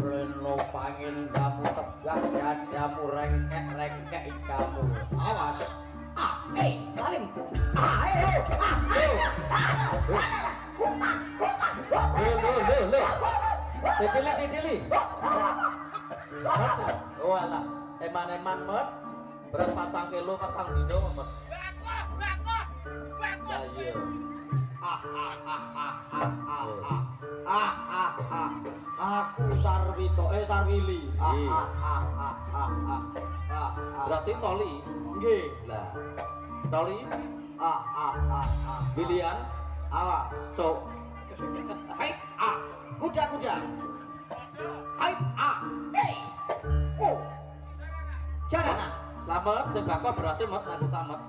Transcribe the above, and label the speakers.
Speaker 1: Reno pangin damu tegak dadamu rengkek ikamu. Awas.
Speaker 2: Salim.
Speaker 3: Dili. Oh alah, eman-eman met. Berat 4 kilo 4 dino met. Lah iya.
Speaker 1: Aku Sarwito Sarwili.
Speaker 3: Berarti toli.
Speaker 1: Nggih.
Speaker 3: Lah. Toli. Bilian.
Speaker 1: Awas.
Speaker 3: Cok.
Speaker 1: Hai kuda. Hai hey. Oh. Jangan.
Speaker 3: Selamat, sebab berhasil met aku tamat.